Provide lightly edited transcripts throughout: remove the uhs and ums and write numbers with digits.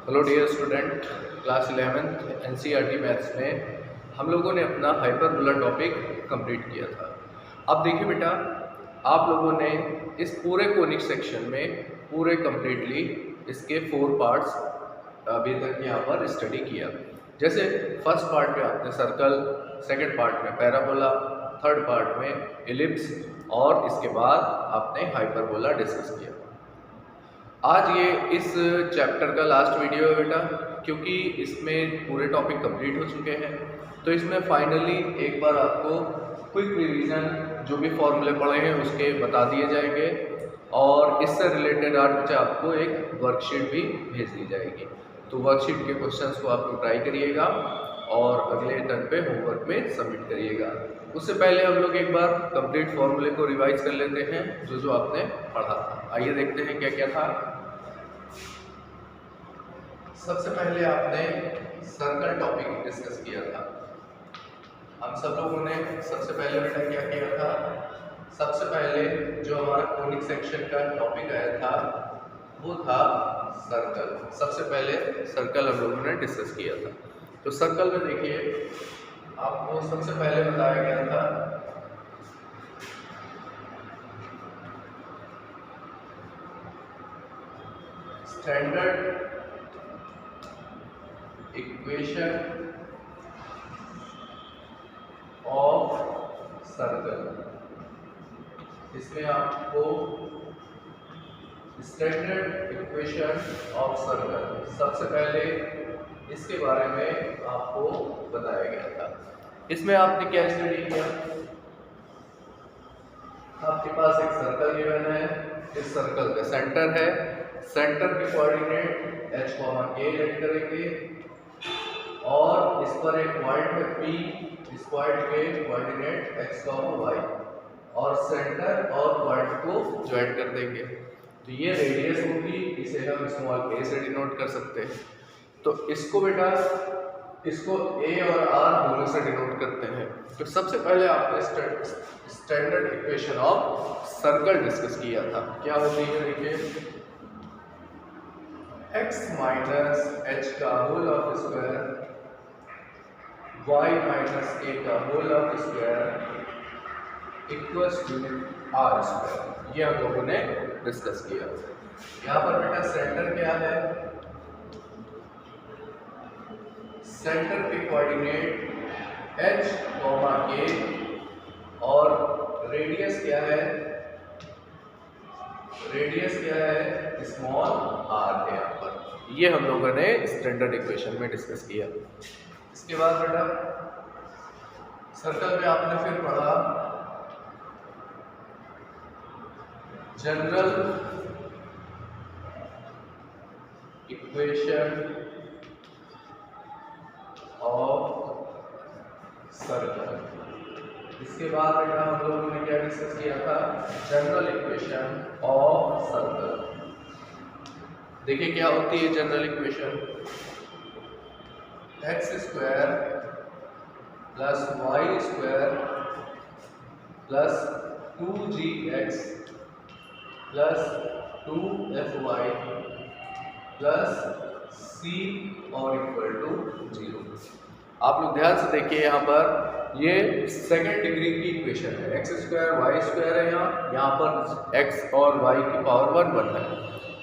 Hello dear student, class 11th NCERT maths में हम लोगों ने अपना हाइपरबोला टॉपिक कंप्लीट किया था। अब देखिए बेटा, आप लोगों ने इस पूरे कोनिक सेक्शन में पूरे कंप्लीटली इसके 4 पार्ट्स अभी तक यहाँ पर स्टडी किया। जैसे फर्स्ट पार्ट में आपने सर्कल, सेकंड पार्ट में पैराबोला, थर्ड पार्ट में इलिप्स और इसके बाद आपने हाइपरबोला डिस्कस किया। आज ये इस चैप्टर का लास्ट वीडियो है बेटा, क्योंकि इसमें पूरे टॉपिक कंप्लीट हो चुके हैं। तो इसमें फाइनली एक बार आपको क्विक रिवीजन जो भी फॉर्मूले पढ़े हैं उसके बता दिए जाएंगे और इससे रिलेटेड आज आपको एक वर्कशीट भी भेज दी जाएगी। तो वर्कशीट के क्वेश्चंस को आप लोग ट्राई करिएगा और अगले टर्न पे होमवर्क में सबमिट करिएगा। उससे पहले हम लोग एक बार कंप्लीट फॉर्मूले को रिवाइज कर लेते हैं जो आपने पढ़ा था। आइए देखते हैं क्या क्या था। सबसे पहले आपने सर्कल टॉपिक डिस्कस किया था। हम सब लोगों ने सबसे पहले बेटा क्या किया था, सबसे पहले जो हमारा कोनिक सेक्शन का टॉपिक आया था वो था सर्कल। सबसे पहले सर्कल हम लोगों ने डिस्कस किया था। तो सर्कल में देखिए आपको सबसे पहले बताया गया था स्टैंडर्ड इक्वेशन ऑफ सर्कल। इसमें आपको स्टैंडर्ड इक्वेशन ऑफ सर्कल सबसे पहले इसके बारे में आपको बताया गया था। इसमें आपने क्या स्टडी किया, आपके पास एक सर्कल गिवन है, इस सर्कल का सेंटर है, सेंटर के कोऑर्डिनेट h, k लेट करेंगे और इस पर एक पॉइंट है P, इस पॉइंट के कोऑर्डिनेट x, y और सेंटर और पॉइंट को ज्वाइन कर देंगे। तो ये रेडियस होगी, इसे हम स्मॉल a से डिनोट कर सकते हैं। तो इसको बेटा इसको a और r दोनों से डिनोट करते हैं। तो सबसे पहले आपने standard equation of circle discuss किया था। क्या होती है देखिए, x माइनस h का whole of square y minus a का whole of square equals to r square. ये हम लोगों ने डिस्कस किया। यहाँ पर बेटा सेंटर क्या है, सेंटर के कोऑर्डिनेट h, k और रेडियस क्या है, रेडियस क्या है स्मॉल r है यहाँ पर। ये हम लोगों ने स्टैंडर्ड इक्वेशन में डिस्कस किया। इसके बाद बेटा सर्कल में आपने फिर पढ़ा जनरल इक्वेशन ऑफ सर्कल। इसके बाद बेटा हम लोगों ने क्या डिस्कस किया था, जनरल इक्वेशन ऑफ सर्कल। देखिए क्या होती है general equation, X square plus Y square plus 2gx plus 2fy plus c और इक्वल टू 0। आप लोग ध्यान से देखिए, यहाँ पर ये सेकेंड डिग्री की इक्वेशन है। एक्स स्क्वायर वाई स्क्वायर है, यहाँ पर x और y की पावर 1 है।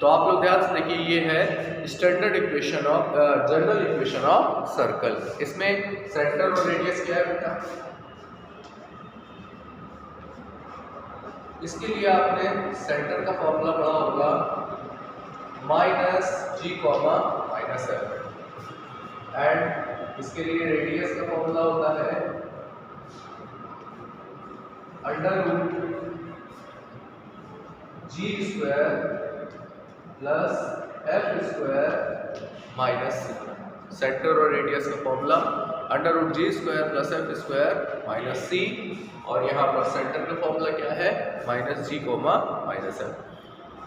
तो आप लोग ध्यान से देखिए, ये है standard equation of general equation of circle. इसमें सेंटर और रेडियस क्या है बेटा, इसके लिए आपने सेंटर का फॉर्मूला पढ़ा होगा -g, -f एंड इसके लिए रेडियस का फॉर्मूला होता है √g² plus f² minus c। Centre और रेडियस का formula √g² plus f² minus c और यहाँ पर सेंटर का फॉर्मूला क्या है -g, -f।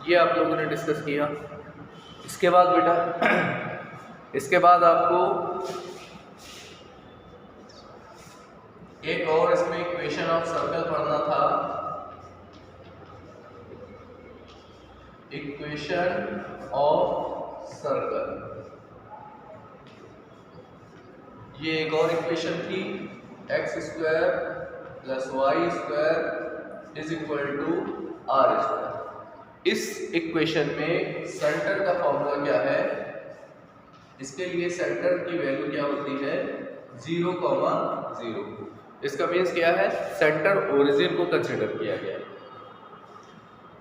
ये आप लोगों ने डिस्कस किया। इसके बाद बेटा इसके बाद आपको एक और इसमें इक्वेशन ऑफ सर्कल पढ़ना था, इक्वेशन ऑफ सर्कल। ये एक और इक्वेशन थी, X square plus Y square is equal to R square. इस इक्वेशन में सेंटर का फॉर्मूला क्या है? इसके लिए सेंटर की वैल्यू क्या होती है? 0,0। इसका मीन्स क्या है? सेंटर ओरिजिन को कंसिडर किया गया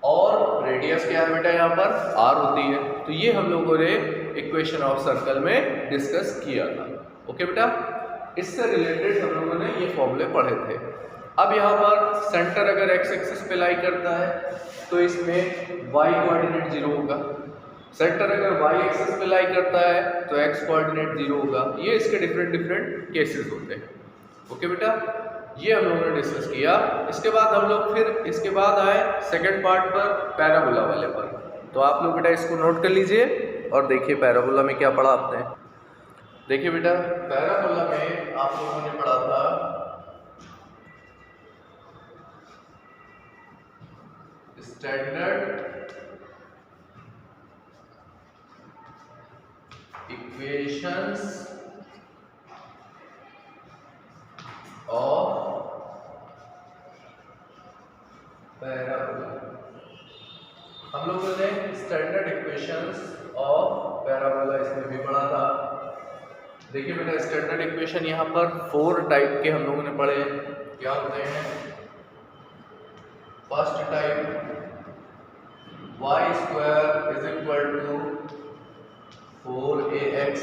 और रेडियस क्या है बेटा? यहाँ पर आर होती है। तो ये हम लोगों ने इक्वेशन ऑफ सर्कल में डिस्कस किया था। ओके बेटा, इससे रिलेटेड हम लोगों ने ये फॉर्मूले पढ़े थे। अब यहाँ पर सेंटर अगर एक्स एक्सिस पे लाई करता है तो इसमें वाई कोऑर्डिनेट 0 होगा। सेंटर अगर वाई एक्सिस पे लाई करता है तो एक्स कोऑर्डिनेट 0 होगा। ये इसके डिफरेंट केसेस होते हैं। ओके बेटा, ये हम लोगों ने डिस्कस किया। इसके बाद हम लोग फिर इसके बाद आए सेकंड पार्ट पर, पैराबोला वाले पर। तो आप लोग बेटा इसको नोट कर लीजिए और देखिए पैराबोला में क्या पढ़ा आपने। देखिए बेटा, पैराबोला में आप लोगों ने पढ़ा था स्टैंडर्ड इक्वेशंस ऑफ पैराबोला। हम लोगों ने स्टैंडर्ड इक्वेशंस ऑफ पैराबोला इसमें भी पढ़ा था। देखिए बेटा, स्टैंडर्ड इक्वेशन यहाँ पर 4 टाइप के हम लोगों ने पढ़े। क्या होते हैं? First type Y square is equal to 4ax।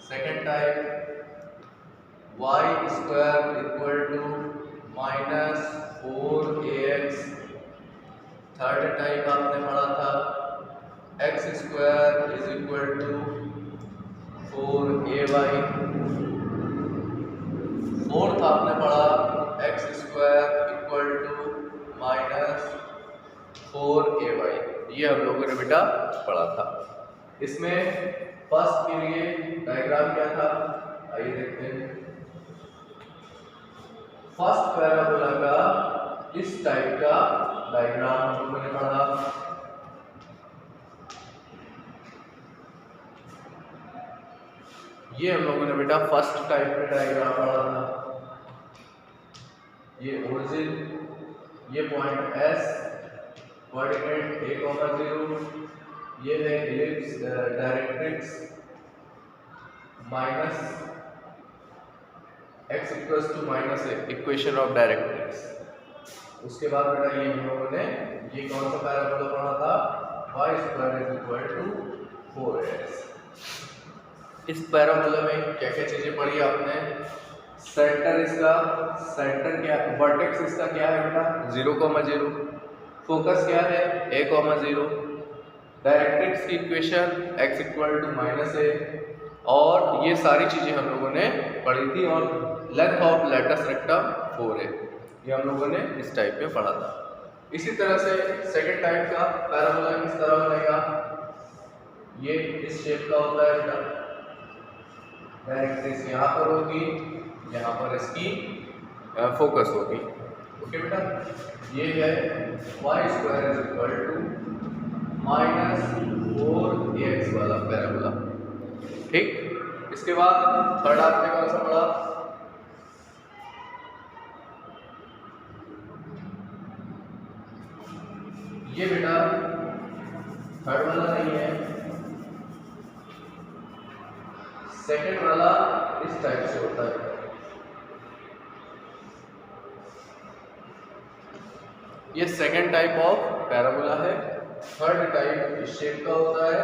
Second type Y square equal to minus 4ax। Third type आपने पढ़ा था X square is equal to 4ay। Fourth आपने पढ़ा X square equal to minus 4ay। ये हम लोगों ने बेटा पढ़ा था। इसमें फर्स्ट के लिए डायग्राम क्या था, आइए देखते हैं। फर्स्ट पैराबोला का इस टाइप का डायग्राम हम लोगों ने पढ़ा। ये हम लोगों ने बेटा फर्स्ट टाइप का डायग्राम पढ़ा था। ये ओरिजिन, ये पॉइंट S, कोऑर्डिनेट a,0, ये है ellipse directrix minus x equals to minus a, equation of directrix. उसके बाद बेटा ये हम लोगों ने ये कौन सा पैराबोला पढ़ा था? y square is equal to 4x। इस पैराबोला में क्या क्या चीजें पढ़ी आपने? सेंटर इसका, सेंटर क्या, वर्टेक्स इसका क्या है बेटा? 0,0। फोकस क्या है? a,0। डायरेक्ट्रिक्स की equation x equal to minus a। और ये सारी चीजें हम लोगों ने पढ़ी थी। और length of latus rectum 4a, ये हम लोगों ने इस टाइप में पढ़ा था। इसी तरह से सेकंड टाइप का पैराबोला किस तरह बनेगा? ये इस शेप का होता है बेटा। डायरेक्ट्रिक्स यहाँ पर होगी, यहाँ पर इसकी फोकस होगी। ओके बेटा, ये है Y square is equal to minus 4ax वाला पैराबोला। ठीक, इसके बाद थर्ड आपने कौन सा पढ़ा? ये बेटा थर्ड वाला नहीं है, सेकेंड वाला इस टाइप से होता है। ये सेकेंड टाइप ऑफ पैराबोला है। थर्ड टाइप इस शेप का होता है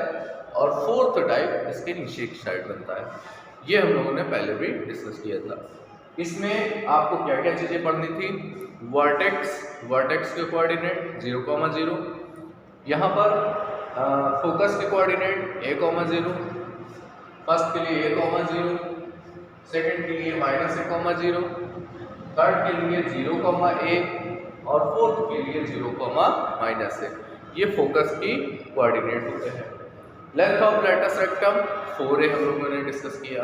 और फोर्थ टाइप इसके नीचे की साइड बनता है। ये हम लोगों ने पहले भी डिस्कस किया था। इसमें आपको क्या क्या चीजें पढ़नी थी? वर्टेक्स के कोऑर्डिनेट 0,0। यहाँ पर फोकस के कोऑर्डिनेट a,0। फर्स्ट के लिए a,0, सेकंड के लिए माइनस a,0, थर्ड के लिए 0,a और फोर्थ के लिए 0,-a। ये फोकस की कोऑर्डिनेट होते हैं। Length of latus rectum 4a हम लोगों ने डिस्कस किया।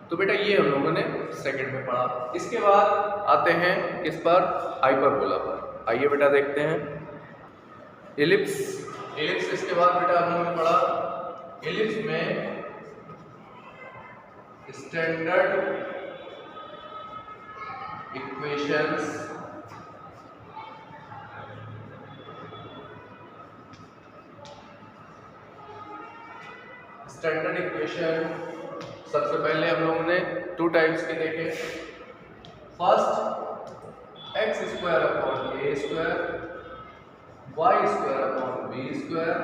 तो बेटा ये हम लोगों ने सेकंड में पढ़ा। इसके बाद आते हैं किस पर? हाइपरबोला पर। आइए बेटा देखते हैं। इलिप्स, इसके बाद बेटा हम लोगों ने पढ़ा। इलिप्स में स्टैंडर्ड इक्वेशंस स्टैंडर्ड इक्वेशन सबसे पहले हम लोगों ने 2 टाइप्स के देखे। First X square upon A square Y square upon B square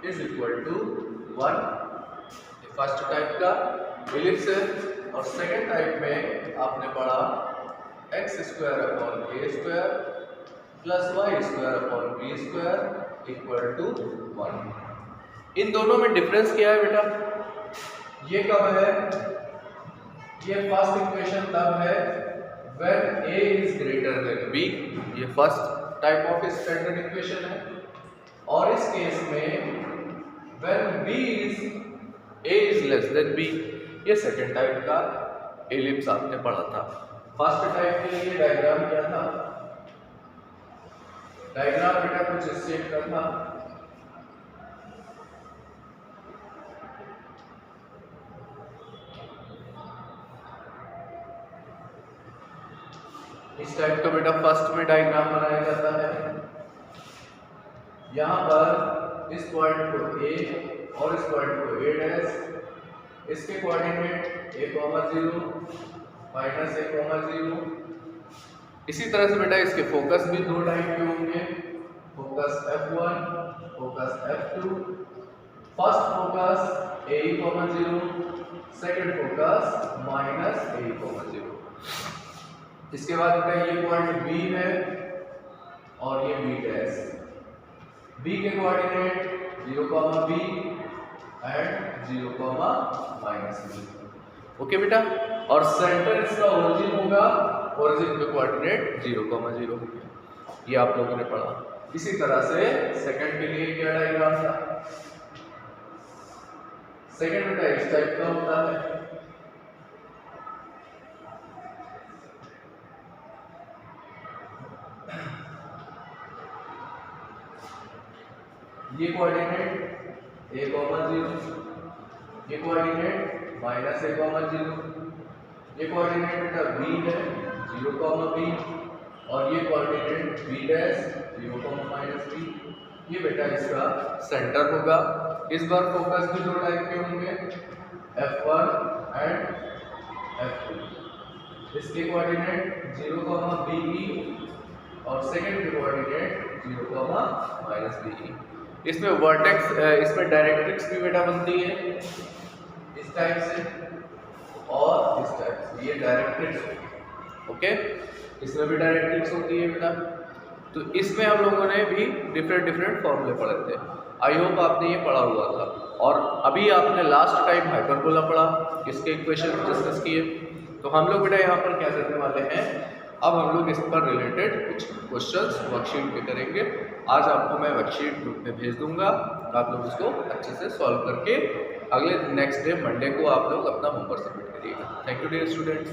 is equal to 1, first type का एलिप्स है। और सेकेंड टाइप में आपने पढ़ा X square upon A square plus Y square upon B square equal to 1। इन दोनों में difference क्या है बेटा? ये कब है? ये फर्स्ट इक्वेशन तब है when a is greater than b, ये first type of standard equation है। और इस केस में when a is less than b, ये सेकंड टाइप का एलिप्स आपने पढ़ा था। फर्स्ट टाइप के लिए डायग्राम क्या था? डायग्राम बेटा कुछ इस शेप का था। इस टाइप का बेटा फर्स्ट में डायग्राम बनाया जाता है। यहाँ पर इस पॉइंट को A और इस पॉइंट को A डैश, इसके कोऑर्डिनेट a,0 माइनस a,0। इसी तरह से बेटा इसके फोकस भी 2 टाइप के होंगे, focus F1, focus F2। First focus a,0, second focus minus a,0। इसके बाद बेटा ये पॉइंट B है और ये B डैश। B के coordinate 0,b and 0,-b। Okay बेटा। और सेंटर इसका ओरिजिन होगा, ओरिजिन के कोऑर्डिनेट 0,0 होंगे। ये आप लोगों ने पढ़ा। इसी तरह से सेकंड के लिए क्या डायग्राम था? सेकंड बेटा इस टाइप का होता है। ये कोऑर्डिनेट a,0, ये कोऑर्डिनेट माइनस a,0, ये कोऑर्डिनेट बेटा b है 0,b और ये कोऑर्डिनेट b डैश 0,-b। ये बेटा इसका सेंटर होगा। इस बार फोकस भी 2 टाइप के होंगे, F1 एंड F2। इसके कोऑर्डिनेट 0,be और सेकंड के कोऑर्डिनेट 0,-be। इसमें वर्टेक्स, इसमें डायरेक्ट्रिक्स भी बेटा बनती है इस टाइप से और इस टाइप से, ये डायरेक्ट्रिक्स होगी। ओके, इसमें भी डायरेक्ट्रिक्स होती है बेटा। तो इसमें हम लोगों ने भी डिफरेंट फॉर्मूले पढ़े थे। आई होप आपने ये पढ़ा हुआ था। और अभी आपने लास्ट टाइम हाइपरबोला पढ़ा, इसके इक्वेशन डिस्कस किए। तो हम लोग बेटा यहाँ पर क्या करने वाले हैं, अब हम लोग इस पर रिलेटेड कुछ क्वेश्चंस वर्कशीट पे करेंगे। आज आपको मैं वर्कशीट ग्रुप में भेज दूंगा, आप लोग उसको अच्छे से सॉल्व करके अगले नेक्स्ट डे मंडे को आप लोग अपना होमवर्क सबमिट करिएगा। Thank you dear students.